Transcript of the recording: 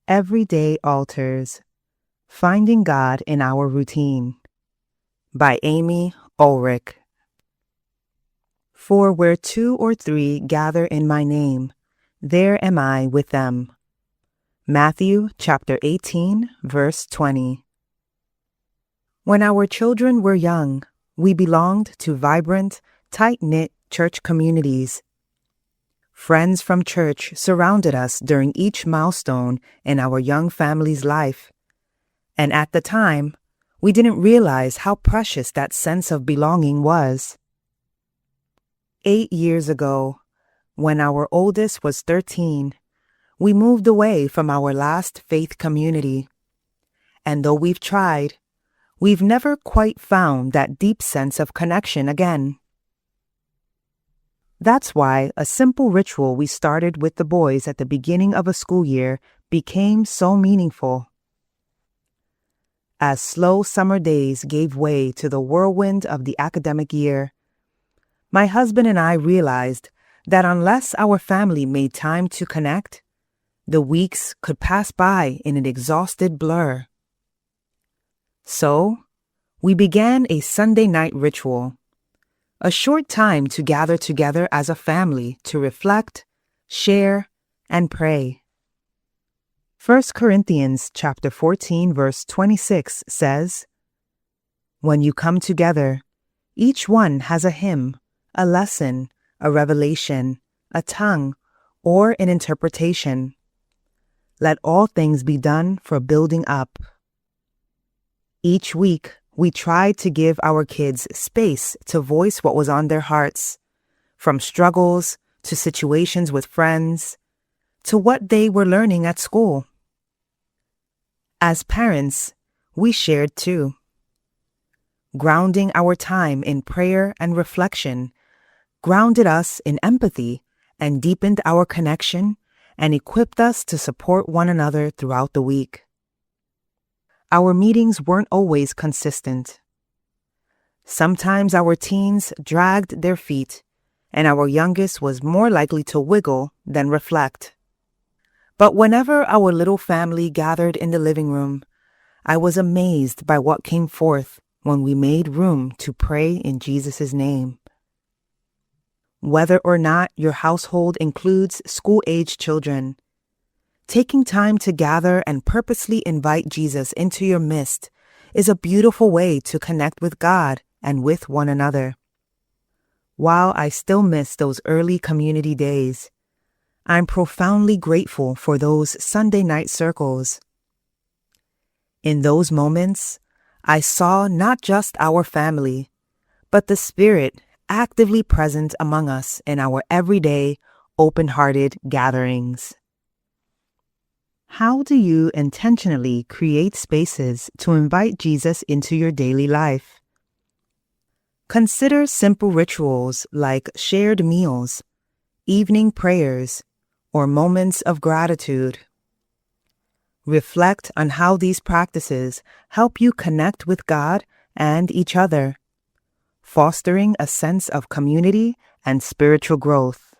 Everyday Altars, Finding God in Our Routine by Amy Olrick. For where 2 or 3 gather in my name, there am I with them. Matthew chapter 18, verse 20. When our children were young, we belonged to vibrant, tight-knit church communities. Friends from church surrounded us during each milestone in our young family's life. And at the time, we didn't realize how precious that sense of belonging was. 8 years ago, when our oldest was 13, we moved away from our last faith community. And though we've tried, we've never quite found that deep sense of connection again. That's why a simple ritual we started with the boys at the beginning of a school year became so meaningful. As slow summer days gave way to the whirlwind of the academic year, my husband and I realized that unless our family made time to connect, the weeks could pass by in an exhausted blur. So, we began a Sunday night ritual. A short time to gather together as a family to reflect, share, and pray. 1 Corinthians chapter 14 verse 26 says, "When you come together, each one has a hymn, a lesson, a revelation, a tongue, or an interpretation. Let all things be done for building up." Each week, we tried to give our kids space to voice what was on their hearts, from struggles to situations with friends, to what they were learning at school. As parents, we shared too. Grounding our time in prayer and reflection grounded us in empathy and deepened our connection and equipped us to support one another throughout the week. Our meetings weren't always consistent. Sometimes our teens dragged their feet, and our youngest was more likely to wiggle than reflect. But whenever our little family gathered in the living room, I was amazed by what came forth when we made room to pray in Jesus' name. Whether or not your household includes school-age children, taking time to gather and purposely invite Jesus into your midst is a beautiful way to connect with God and with one another. While I still miss those early community days, I'm profoundly grateful for those Sunday night circles. In those moments, I saw not just our family, but the Spirit actively present among us in our everyday, open-hearted gatherings. How do you intentionally create spaces to invite Jesus into your daily life? Consider simple rituals like shared meals, evening prayers, or moments of gratitude. Reflect on how these practices help you connect with God and each other, fostering a sense of community and spiritual growth.